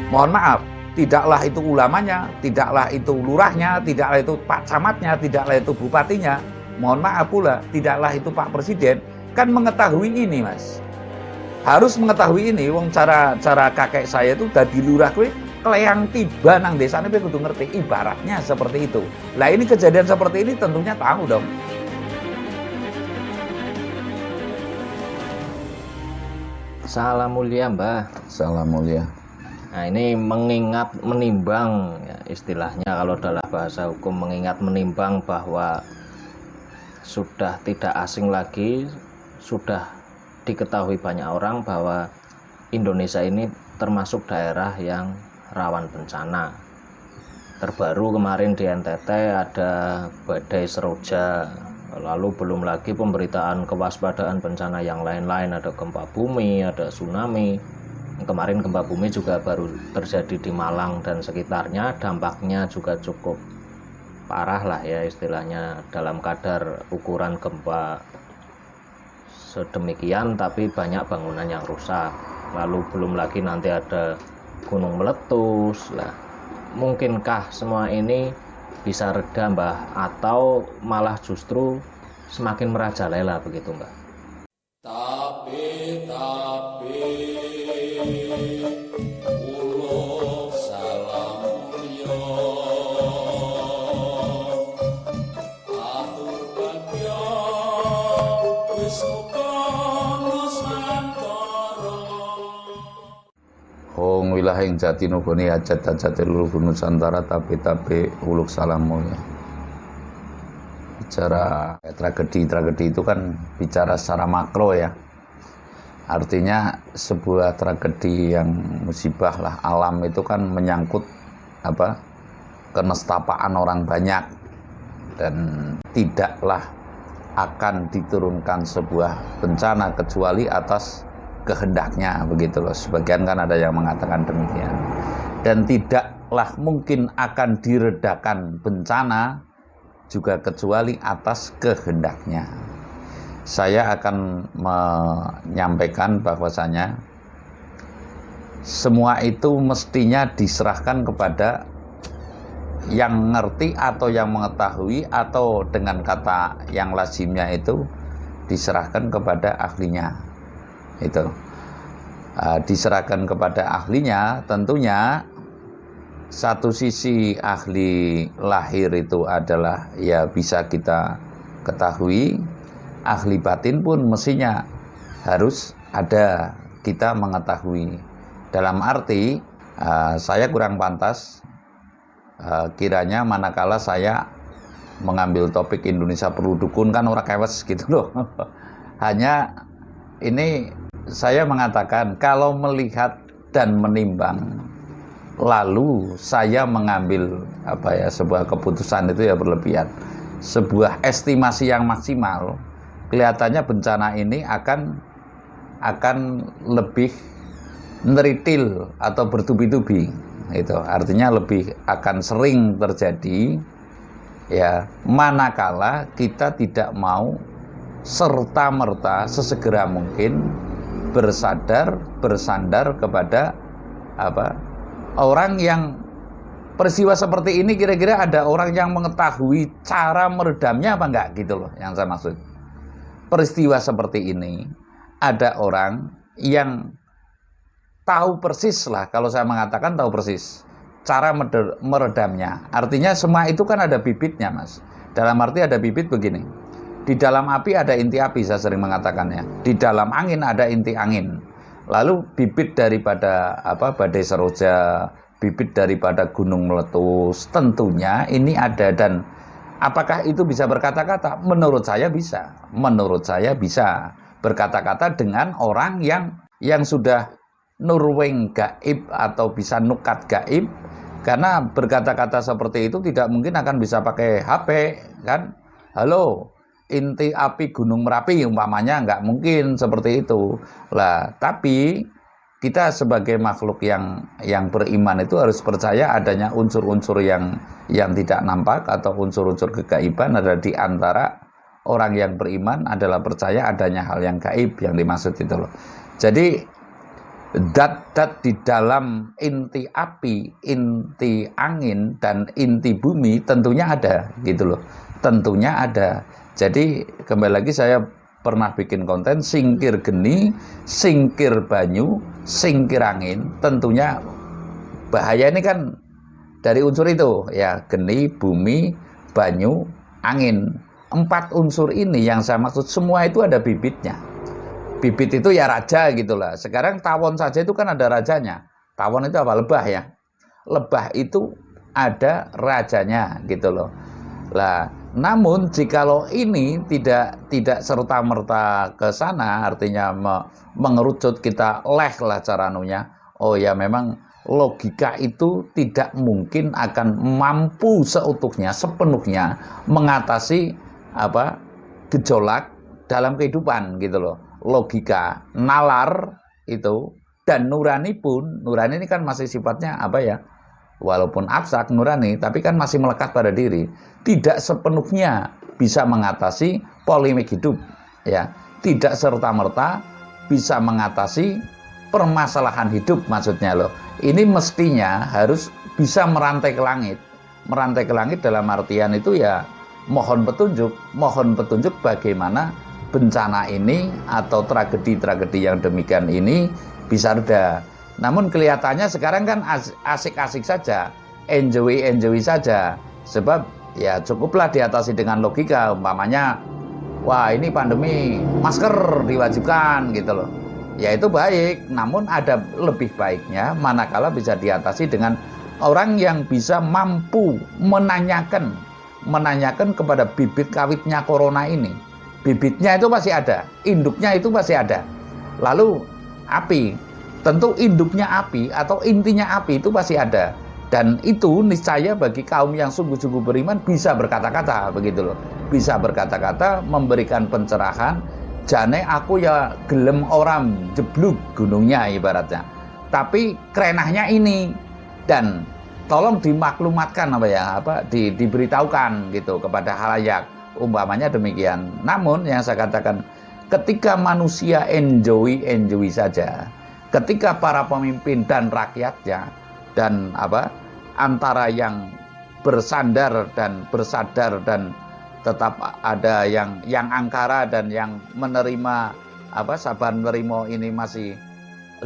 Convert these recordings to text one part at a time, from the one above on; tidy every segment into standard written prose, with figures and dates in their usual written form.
Mohon maaf, tidaklah itu ulamanya, tidaklah itu lurahnya, tidaklah itu Pak Camatnya, tidaklah itu bupatinya. Mohon maaf pula, tidaklah itu Pak Presiden. Kan mengetahui ini, Mas. Harus mengetahui ini, wong cara kakek saya itu dadi lurah kuwi kleang tiba nang desane kuwi kudu ngerti, ibaratnya seperti itu. Lah ini kejadian seperti ini tentunya tahu dong. Salam mulia, Mbah. Salam mulia. Nah, ini mengingat menimbang ya, istilahnya kalau dalam bahasa hukum mengingat menimbang bahwa sudah tidak asing lagi, sudah diketahui banyak orang bahwa Indonesia ini termasuk daerah yang rawan bencana. Terbaru kemarin di NTT ada badai Seroja, lalu belum lagi pemberitaan kewaspadaan bencana yang lain-lain, ada gempa bumi, ada tsunami. Kemarin gempa bumi juga baru terjadi di Malang dan sekitarnya, dampaknya juga cukup parah lah ya istilahnya, dalam kadar ukuran gempa sedemikian tapi banyak bangunan yang rusak. Lalu belum lagi nanti ada gunung meletus lah. Mungkinkah semua ini bisa reda, Mbah, atau malah justru semakin merajalela begitu, Mbah? Tapi uluk salam mulya atur bagya wis kono santara. Hong wilahing jati nugoni hajat-hajat luhur Nusantara tapi uluk salam mulia. Bicara tragedi itu kan bicara secara makro ya. Artinya sebuah tragedi yang musibah lah alam itu kan menyangkut kenestapaan orang banyak, dan tidaklah akan diturunkan sebuah bencana kecuali atas kehendaknya, begitu loh. Sebagian kan ada yang mengatakan demikian. Dan tidaklah mungkin akan diredakan bencana juga kecuali atas kehendaknya. Saya akan menyampaikan bahwasanya semua itu mestinya diserahkan kepada yang ngerti atau yang mengetahui, atau dengan kata yang lazimnya itu diserahkan kepada ahlinya. Itu diserahkan kepada ahlinya. Tentunya satu sisi ahli lahir itu adalah ya bisa kita ketahui, ahli batin pun mestinya harus ada kita mengetahui. Dalam arti saya kurang pantas kiranya manakala saya mengambil topik Indonesia perlu dukun, kan ora kewes gitu loh. Hanya ini saya mengatakan kalau melihat dan menimbang lalu saya mengambil sebuah keputusan itu ya berlebihan. Sebuah estimasi yang maksimal, kelihatannya bencana ini akan lebih neritil atau bertubi-tubi. Itu artinya lebih akan sering terjadi ya, manakala kita tidak mau serta-merta sesegera mungkin bersandar kepada orang yang peristiwa seperti ini. Kira-kira ada orang yang mengetahui cara meredamnya apa enggak, gitu loh yang saya maksud. Peristiwa seperti ini ada orang yang tahu persis lah, kalau saya mengatakan tahu persis cara meredamnya. Artinya semua itu kan ada bibitnya, Mas. Dalam arti ada bibit begini. Di dalam api ada inti api, saya sering mengatakannya. Di dalam angin ada inti angin. Lalu bibit daripada badai Seroja, bibit daripada gunung meletus, tentunya ini ada. Dan apakah itu bisa berkata-kata? Menurut saya bisa. Menurut saya bisa berkata-kata dengan orang yang sudah nurweng gaib atau bisa nukat gaib. Karena berkata-kata seperti itu tidak mungkin akan bisa pakai HP, kan? Halo, inti api Gunung Merapi umpamanya, nggak mungkin seperti itu lah. Tapi kita sebagai makhluk yang beriman itu harus percaya adanya unsur-unsur yang tidak nampak atau unsur-unsur kegaiban. Ada di antara orang yang beriman adalah percaya adanya hal yang gaib yang dimaksud itu loh. Jadi dat-dat di dalam inti api, inti angin, dan inti bumi tentunya ada gitu loh. Tentunya ada. Jadi kembali lagi saya pernah bikin konten singkir geni, singkir banyu, singkir angin. Tentunya bahaya ini kan dari unsur itu ya, geni, bumi, banyu, angin. 4 unsur ini yang saya maksud semua itu ada bibitnya. Bibit itu ya raja gitulah. Sekarang tawon saja itu kan ada rajanya. Tawon itu apa? Lebah ya. Lebah itu ada rajanya gitu loh. Lah, namun jikalau ini tidak serta-merta ke sana, artinya mengerucut kita lah cara anunya. Oh ya memang logika itu tidak mungkin akan mampu seutuhnya, sepenuhnya mengatasi gejolak dalam kehidupan gitu loh. Logika, nalar itu, dan nurani pun, nurani ini kan masih sifatnya walaupun abstrak nurani, tapi kan masih melekat pada diri, tidak sepenuhnya bisa mengatasi polemik hidup ya, tidak serta-merta bisa mengatasi permasalahan hidup maksudnya loh. Ini mestinya harus bisa merantai ke langit. Merantai ke langit dalam artian itu ya mohon petunjuk bagaimana bencana ini atau tragedi-tragedi yang demikian ini bisa reda. Namun kelihatannya sekarang kan asik-asik saja, enjoy saja. Sebab ya cukuplah diatasi dengan logika, umpamanya wah ini pandemi masker diwajibkan gitu loh. Ya itu baik, namun ada lebih baiknya manakala bisa diatasi dengan orang yang bisa mampu menanyakan kepada bibit kawitnya corona ini. Bibitnya itu masih ada, induknya itu masih ada. Lalu api, tentu induknya api atau intinya api itu masih ada. Dan itu niscaya bagi kaum yang sungguh-sungguh beriman bisa berkata-kata begitu loh. Bisa berkata-kata, memberikan pencerahan. Jane aku ya gelem orang jebluk gunungnya ibaratnya. Tapi kerenahnya ini, dan tolong dimaklumatkan diberitahukan gitu kepada halayak. Umpamanya demikian. Namun yang saya katakan, ketika manusia enjoy saja, ketika para pemimpin dan rakyatnya dan antara yang bersandar dan bersadar dan tetap ada yang angkara dan yang menerima sabar menerima ini masih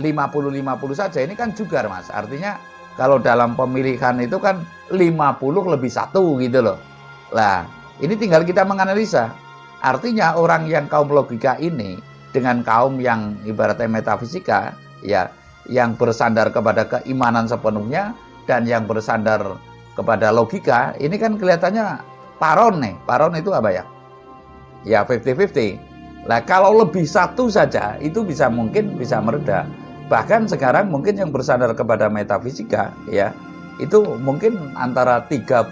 50-50 saja, ini kan jugar Mas. Artinya kalau dalam pemilihan itu kan 50 lebih 1 gitu loh. Lah ini tinggal kita menganalisa. Artinya orang yang kaum logika ini dengan kaum yang ibaratnya metafisika ya, yang bersandar kepada keimanan sepenuhnya dan yang bersandar kepada logika, ini kan kelihatannya paron nih. Paron itu apa ya? Ya 50-50. Lah kalau lebih 1 saja itu mungkin bisa mereda. Bahkan sekarang mungkin yang bersandar kepada metafisika ya, itu mungkin antara 30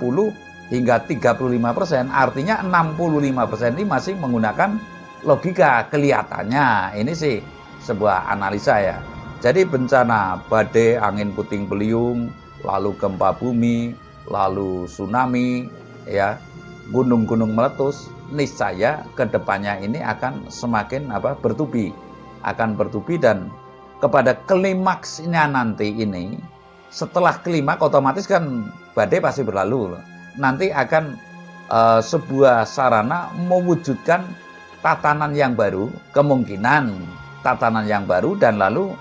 hingga 35%, artinya 65% ini masih menggunakan logika kelihatannya. Ini sih sebuah analisa ya. Jadi bencana badai, angin puting beliung, lalu gempa bumi, lalu tsunami ya, gunung-gunung meletus, niscaya kedepannya ini akan semakin bertubi, dan kepada klimaksnya nanti ini, setelah klimaks otomatis kan badai pasti berlalu. Nanti akan sebuah sarana mewujudkan tatanan yang baru, kemungkinan tatanan yang baru, dan lalu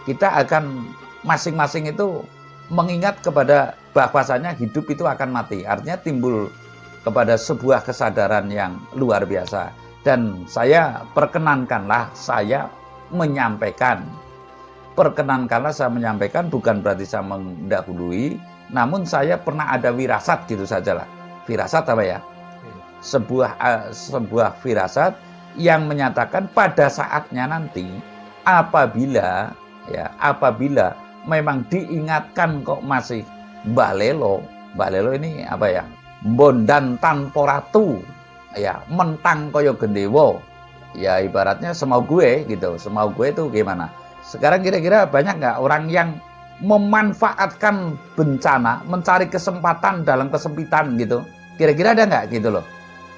kita akan masing-masing itu mengingat kepada bahwasanya hidup itu akan mati. Artinya timbul kepada sebuah kesadaran yang luar biasa. Dan saya perkenankanlah saya menyampaikan bukan berarti saya mendahului, namun saya pernah ada wirasat gitu sajalah. Wirasat apa ya? Sebuah firasat yang menyatakan pada saatnya nanti apabila memang diingatkan kok masih balelo ini bondan tanpa ratu ya, mentang koyo gendewo ya, ibaratnya semau gue gitu. Semau gue itu gimana? Sekarang kira-kira banyak nggak orang yang memanfaatkan bencana, mencari kesempatan dalam kesempitan gitu? Kira-kira ada nggak gitu loh?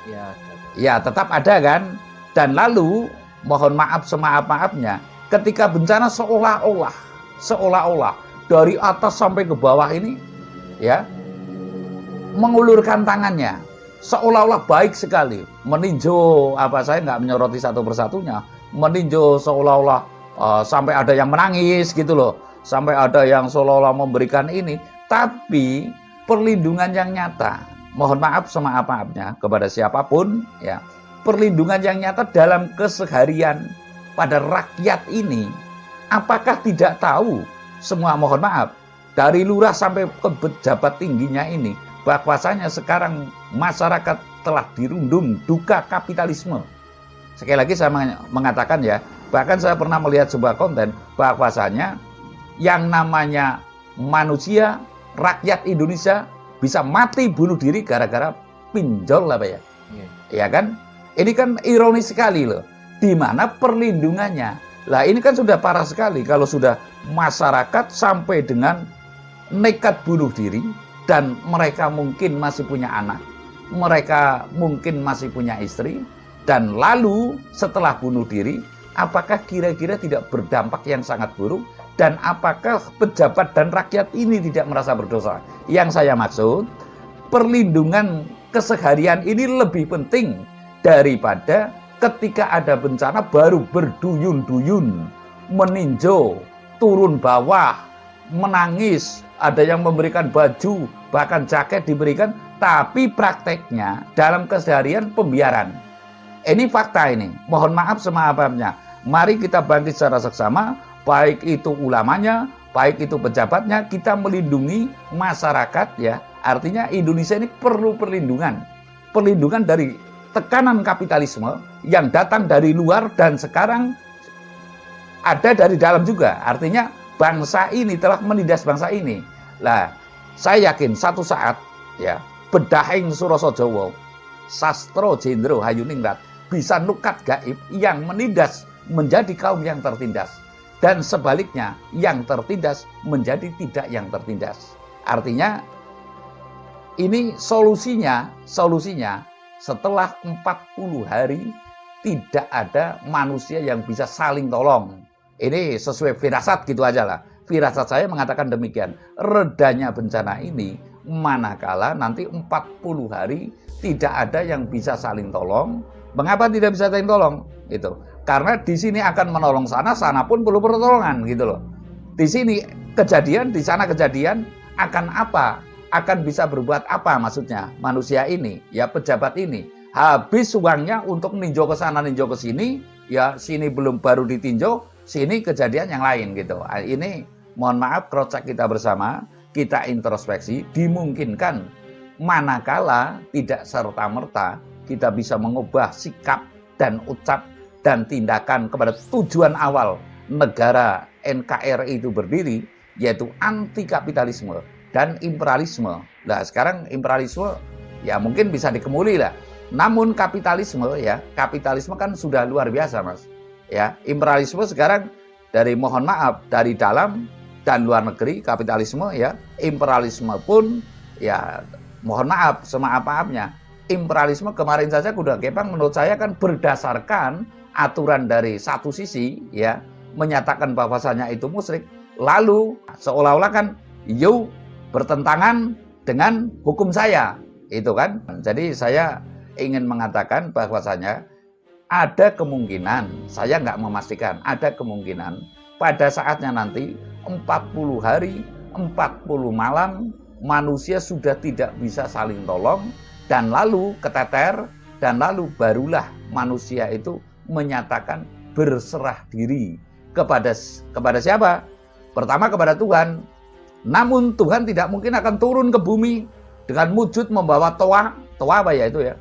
Ya, ya tetap ada kan. Dan lalu mohon maaf semaaf-maafnya, ketika bencana seolah-olah dari atas sampai ke bawah ini ya mengulurkan tangannya seolah-olah baik sekali meninjau saya nggak menyoroti satu persatunya, meninjau seolah-olah sampai ada yang menangis gitu loh, sampai ada yang seolah-olah memberikan ini, tapi perlindungan yang nyata, mohon maaf semaaf-maafnya kepada siapapun ya, perlindungan yang nyata dalam keseharian pada rakyat ini, apakah tidak tahu semua, mohon maaf, dari lurah sampai ke pejabat tingginya ini, bahwasanya sekarang masyarakat telah dirundung duka kapitalisme. Sekali lagi saya mengatakan ya, bahkan saya pernah melihat sebuah konten bahwasanya yang namanya manusia, rakyat Indonesia bisa mati bunuh diri gara-gara pinjol apa ya. Ya kan? Ini kan ironis sekali loh. Di mana perlindungannya? Lah ini kan sudah parah sekali kalau sudah masyarakat sampai dengan nekat bunuh diri dan mereka mungkin masih punya anak, mereka mungkin masih punya istri, dan lalu setelah bunuh diri, apakah kira-kira tidak berdampak yang sangat buruk? Dan apakah pejabat dan rakyat ini tidak merasa berdosa? Yang saya maksud, perlindungan keseharian ini lebih penting daripada ketika ada bencana baru berduyun-duyun, meninjau, turun bawah, menangis, ada yang memberikan baju, bahkan jaket diberikan, tapi prakteknya dalam keseharian pembiaran. Ini fakta ini, mohon maaf semaaf-maafnya. Mari kita bangkit secara seksama, baik itu ulamanya, baik itu pejabatnya, kita melindungi masyarakat ya. Artinya Indonesia ini perlu perlindungan. Perlindungan dari tekanan kapitalisme yang datang dari luar dan sekarang ada dari dalam juga. Artinya bangsa ini telah menindas bangsa ini. Lah, saya yakin satu saat ya, bedahing Surasa Jawa, Sastro Jendro Hayuningrat bisa nukat gaib yang menindas menjadi kaum yang tertindas. Dan sebaliknya, yang tertindas menjadi tidak yang tertindas. Artinya, ini solusinya setelah 40 hari tidak ada manusia yang bisa saling tolong. Ini sesuai firasat gitu aja lah. Firasat saya mengatakan demikian. Redanya bencana ini manakala nanti 40 hari tidak ada yang bisa saling tolong. Mengapa tidak bisa saling tolong? Itu karena di sini akan menolong sana, sana pun perlu pertolongan gitu loh. Di sini kejadian, di sana kejadian, akan apa? Akan bisa berbuat apa maksudnya? Manusia ini, ya pejabat ini, habis uangnya untuk ninjau ke sana, ninjau ke sini, ya sini belum baru ditinjau, sini kejadian yang lain gitu. Ini mohon maaf, crosscheck kita bersama, kita introspeksi, dimungkinkan manakala tidak serta-merta kita bisa mengubah sikap dan ucap dan tindakan kepada tujuan awal negara NKRI itu berdiri, yaitu anti kapitalisme dan imperialisme. Nah sekarang imperialisme ya mungkin bisa dikemuli lah. Namun kapitalisme ya, kapitalisme kan sudah luar biasa mas. Ya, imperialisme sekarang dari mohon maaf dari dalam dan luar negeri kapitalisme ya, imperialisme pun ya mohon maaf semaaf-maafnya. Imperialisme kemarin saja kuda kepang menurut saya kan berdasarkan aturan dari satu sisi ya menyatakan bahwasanya itu musyrik, lalu seolah-olah kan yuk bertentangan dengan hukum saya itu kan. Jadi saya ingin mengatakan bahwasanya ada kemungkinan, saya nggak memastikan, ada kemungkinan pada saatnya nanti 40 hari 40 malam manusia sudah tidak bisa saling tolong dan lalu keteter dan lalu barulah manusia itu menyatakan berserah diri kepada siapa? Pertama kepada Tuhan. Namun Tuhan tidak mungkin akan turun ke bumi dengan wujud membawa toa apa ya itu ya?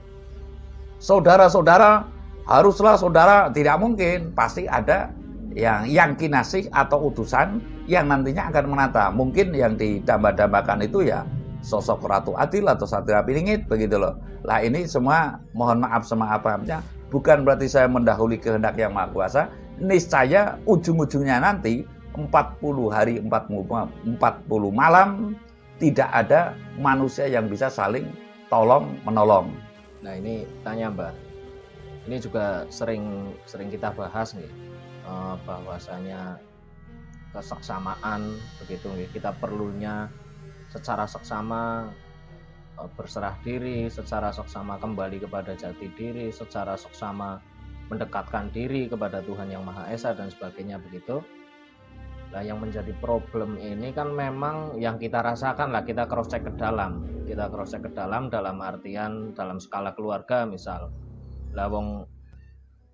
Saudara-saudara, haruslah saudara, tidak mungkin. Pasti ada yang kinasih atau utusan yang nantinya akan menata. Mungkin yang didamba-dambakan itu ya sosok Ratu Adil atau Satria Piningit begitu loh. Lah ini semua mohon maaf semaaf-maafnya, bukan berarti saya mendahului kehendak yang Maha Kuasa. Niscaya ujung-ujungnya nanti 40 hari 40 malam tidak ada manusia yang bisa saling tolong menolong. Nah ini tanya Mbak, ini juga sering kita bahas nih. bahwasanya keseksamaan begitu nggih. Kita perlunya secara seksama berserah diri, secara seksama kembali kepada jati diri, secara seksama mendekatkan diri kepada Tuhan Yang Maha Esa dan sebagainya begitu. Nah, yang menjadi problem ini kan memang yang kita rasakan lah, kita cross check ke dalam. Kita cross check ke dalam artian dalam skala keluarga misal. Lah wong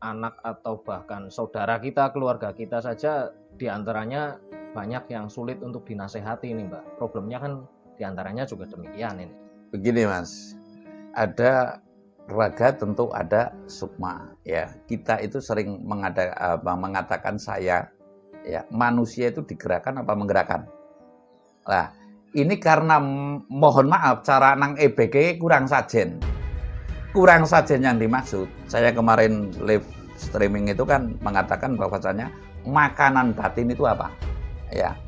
anak atau bahkan saudara kita, keluarga kita saja diantaranya banyak yang sulit untuk dinasehati ini, Mbak. Problemnya kan diantaranya juga demikian ini. Begini Mas, ada raga tentu ada sukma ya. Kita itu sering mengatakan saya ya, manusia itu digerakkan apa menggerakkan. Nah, ini karena mohon maaf cara nang EBG kurang sajen. Kurang sajen yang dimaksud. Saya kemarin live streaming itu kan mengatakan bahwasanya makanan batin itu apa? Ya.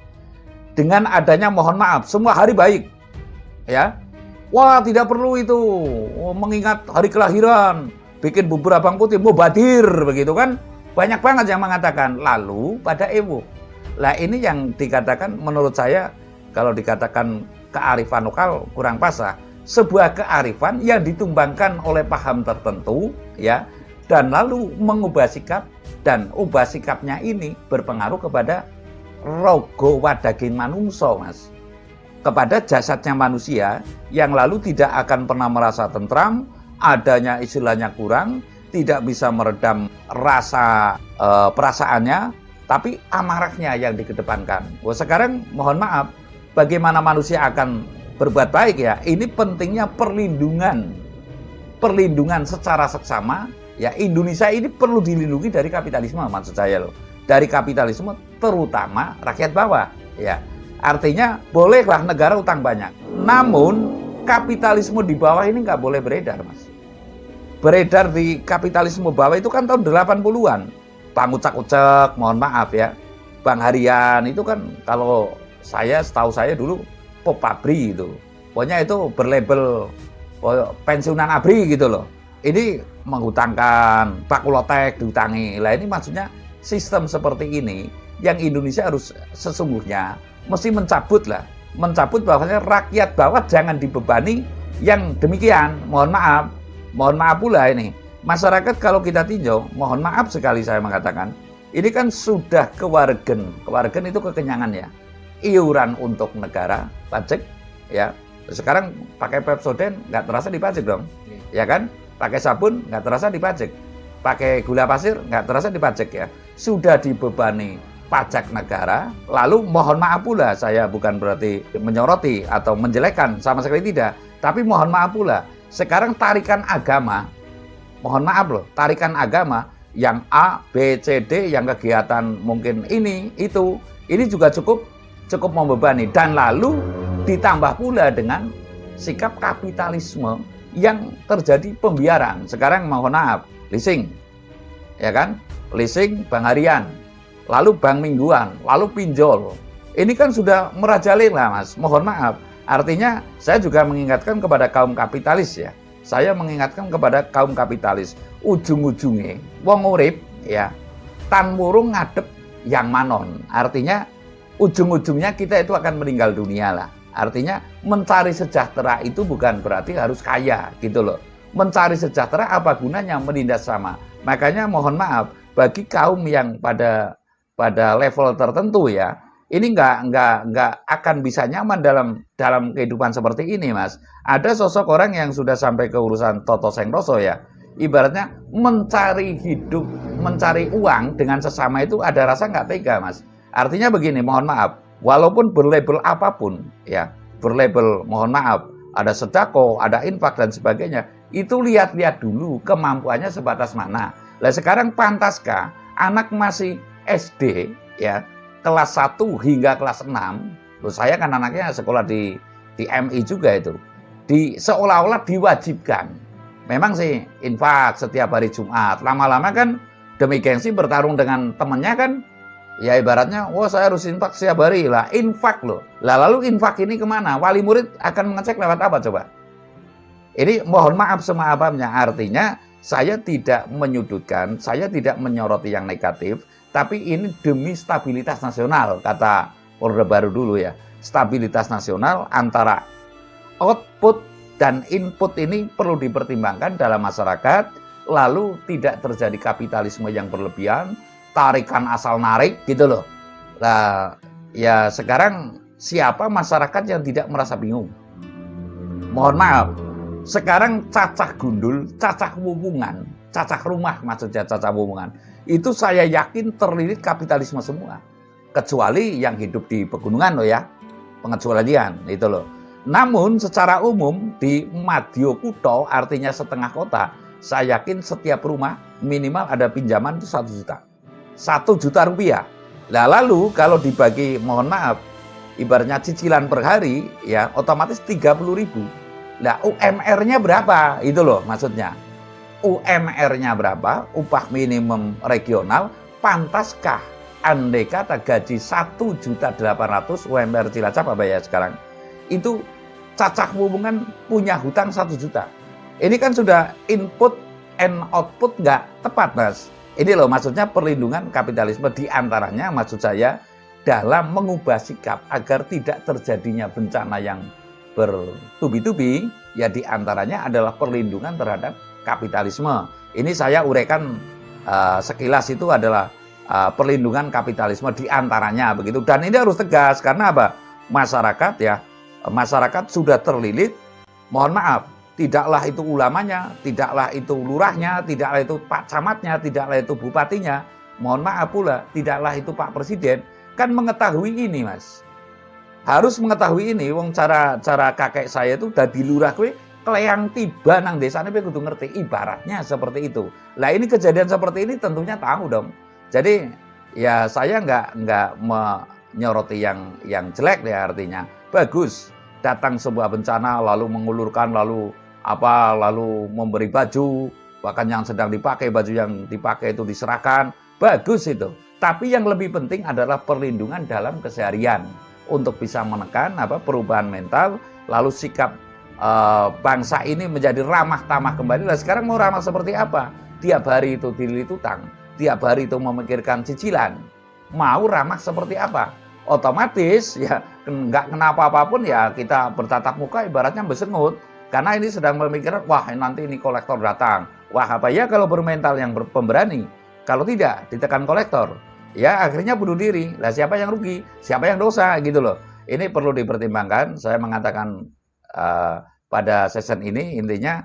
Dengan adanya mohon maaf, semua hari baik. Ya. Wah, tidak perlu itu mengingat hari kelahiran, bikin bubur abang putih, mubadir begitu kan? Banyak banget yang mengatakan. Lalu pada ewo. Lah ini yang dikatakan menurut saya kalau dikatakan kearifan lokal kurang pas lah. Sebuah kearifan yang ditumbangkan oleh paham tertentu ya, dan lalu mengubah sikap, dan ubah sikapnya ini berpengaruh kepada rogo wadagin manungso Mas. Kepada jasadnya manusia yang lalu tidak akan pernah merasa tentram, adanya istilahnya kurang, tidak bisa meredam rasa perasaannya, tapi amarahnya yang dikedepankan. Wah, sekarang mohon maaf, bagaimana manusia akan berbuat baik ya? Ini pentingnya perlindungan secara seksama. Ya, Indonesia ini perlu dilindungi dari kapitalisme maksud saya loh. Dari kapitalisme terutama rakyat bawah. Ya, artinya bolehlah negara utang banyak. Namun kapitalisme di bawah ini nggak boleh beredar Mas. Beredar di kapitalisme bawah itu kan tahun 80-an. Bang Ucak-Ucak, mohon maaf ya. Bang Harian itu kan kalau setahu saya dulu Pop Pabri itu. Pokoknya itu berlabel pensiunan ABRI gitu loh. Ini menghutangkan, Bakulotek dihutangi. Lah ini maksudnya sistem seperti ini yang Indonesia harus sesungguhnya mesti mencabut bahwasanya rakyat bawah jangan dibebani yang demikian. Mohon maaf pula ini. Masyarakat kalau kita tinjau, mohon maaf sekali saya mengatakan, ini kan sudah kewargen. Kewargen itu kekenyangan ya. Iuran untuk negara, pajak ya. Sekarang pakai Pepsodent nggak terasa dipajak dong. Ya kan? Pakai sabun nggak terasa dipajak. Pakai gula pasir nggak terasa dipajak ya. Sudah dibebani pajak negara. Lalu mohon maaf pula, saya bukan berarti menyoroti atau menjelekkan, sama sekali tidak. Tapi mohon maaf pula, sekarang tarikan agama, mohon maaf loh, tarikan agama yang A, B, C, D, yang kegiatan mungkin ini, itu, ini juga cukup membebani. Dan lalu ditambah pula dengan sikap kapitalisme yang terjadi pembiaran. Sekarang mohon maaf, leasing, ya kan? Leasing Bang Harian, lalu Bang Mingguan, lalu pinjol. Ini kan sudah merajalela Mas, mohon maaf. Artinya saya juga mengingatkan kepada kaum kapitalis ya. Saya mengingatkan kepada kaum kapitalis, ujung-ujungnya wong urip ya, tan murung ngadep yang manon. Artinya ujung-ujungnya kita itu akan meninggal dunia lah. Artinya mencari sejahtera itu bukan berarti harus kaya gitu loh. Mencari sejahtera apa gunanya menindas sama. Makanya mohon maaf bagi kaum yang pada level tertentu ya, ini nggak akan bisa nyaman dalam kehidupan seperti ini Mas. Ada sosok orang yang sudah sampai ke urusan Toto Sengtoso ya. Ibaratnya mencari hidup, mencari uang dengan sesama itu ada rasa nggak tega Mas. Artinya begini, mohon maaf, walaupun berlabel apapun ya, berlabel mohon maaf, ada sedekah, ada infak dan sebagainya, itu lihat-lihat dulu kemampuannya sebatas mana. Lah sekarang pantaskah anak masih SD ya, kelas 1 hingga kelas 6, loh saya kan anaknya sekolah di MI juga itu, seolah-olah diwajibkan. Memang sih infak setiap hari Jumat, lama-lama kan demi gengsi bertarung dengan temannya kan, ya ibaratnya, wah saya harus infak setiap hari lah, infak loh. Lah lalu infak ini kemana? Wali murid akan mengecek lewat apa coba? Ini mohon maaf semaaf-maafnya, artinya saya tidak menyudutkan, saya tidak menyoroti yang negatif, tapi ini demi stabilitas nasional, kata Orde Baru dulu ya. Stabilitas nasional antara output dan input ini perlu dipertimbangkan dalam masyarakat, lalu tidak terjadi kapitalisme yang berlebihan, tarikan asal narik gitu loh. Nah, ya sekarang siapa masyarakat yang tidak merasa bingung? Mohon maaf, sekarang cacah gundul, cacah wuwungan, cacah rumah maksudnya cacah wuwungan, itu saya yakin terlilit kapitalisme semua. Kecuali yang hidup di pegunungan loh ya, pengecualian itu loh. Namun secara umum di Madyo Kutha, artinya setengah kota, saya yakin setiap rumah minimal ada pinjaman itu 1 juta. 1 juta rupiah. Nah lalu kalau dibagi, mohon maaf, ibaratnya cicilan per hari ya otomatis 30.000. Nah UMR-nya berapa? Itu loh maksudnya. UMR-nya berapa? Upah minimum regional. Pantaskah andai kata gaji 1.800.000 UMR Cilacap apa ya sekarang? Itu cacah wuwungan punya hutang 1 juta. Ini kan sudah input and output nggak tepat, Mas. Ini loh maksudnya perlindungan kapitalisme, diantaranya maksud saya dalam mengubah sikap agar tidak terjadinya bencana yang bertubi-tubi, ya diantaranya adalah perlindungan terhadap kapitalisme. Ini saya uraikan sekilas itu adalah perlindungan kapitalisme diantaranya begitu. Dan ini harus tegas karena apa? Masyarakat sudah terlilit. Mohon maaf, tidaklah itu ulamanya, tidaklah itu lurahnya, tidaklah itu Pak Camatnya, tidaklah itu bupatinya. Mohon maaf pula, tidaklah itu Pak Presiden. Kan mengetahui ini, Mas. Harus mengetahui ini, wong cara kakek saya itu dadi lurah kowe kleang tiba nang desane kowe kudu ngerti, ibaratnya seperti itu. Lah ini kejadian seperti ini tentunya tahu dong. Jadi ya saya nggak menyoroti yang jelek ya, artinya bagus datang sebuah bencana lalu mengulurkan lalu memberi baju, bahkan yang sedang dipakai baju yang dipakai itu diserahkan, bagus itu. Tapi yang lebih penting adalah perlindungan dalam keseharian untuk bisa menekan perubahan mental, lalu sikap bangsa ini menjadi ramah tamah kembali. Nah sekarang mau ramah seperti apa? Tiap hari itu dililit utang, tiap hari itu memikirkan cicilan. Mau ramah seperti apa? Otomatis ya nggak kenapa apapun ya kita bertatap muka ibaratnya besengut. Karena ini sedang memikirkan, wah nanti ini kolektor datang. Wah apa ya kalau bermental yang pemberani? Kalau tidak ditekan kolektor, ya akhirnya bunuh diri. Lah siapa yang rugi? Siapa yang dosa gitu loh. Ini perlu dipertimbangkan. Saya mengatakan pada session ini intinya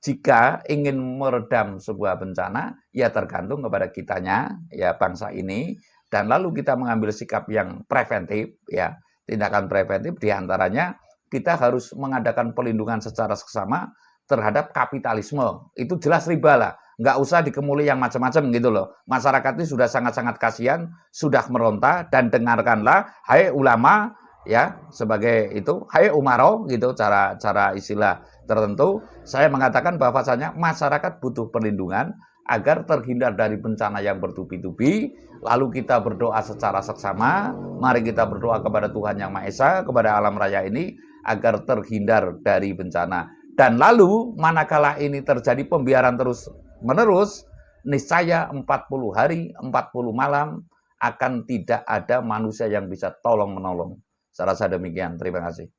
jika ingin meredam sebuah bencana ya tergantung kepada kitanya ya bangsa ini, dan lalu kita mengambil sikap yang preventif ya, tindakan preventif diantaranya kita harus mengadakan perlindungan secara seksama terhadap kapitalisme. Itu jelas riba lah. Nggak usah dikemuli yang macam-macam gitu loh. Masyarakat ini sudah sangat-sangat kasihan, sudah meronta, dan dengarkanlah, hai ulama, ya sebagai itu, hai umaro gitu, cara istilah tertentu. Saya mengatakan bahwasanya masyarakat butuh perlindungan agar terhindar dari bencana yang bertubi-tubi. Lalu kita berdoa secara seksama. Mari kita berdoa kepada Tuhan Yang Maha Esa, kepada alam raya ini, agar terhindar dari bencana. Dan lalu manakala ini terjadi pembiaran terus menerus, niscaya 40 hari, 40 malam akan tidak ada manusia yang bisa tolong menolong. Saya rasa demikian. Terima kasih.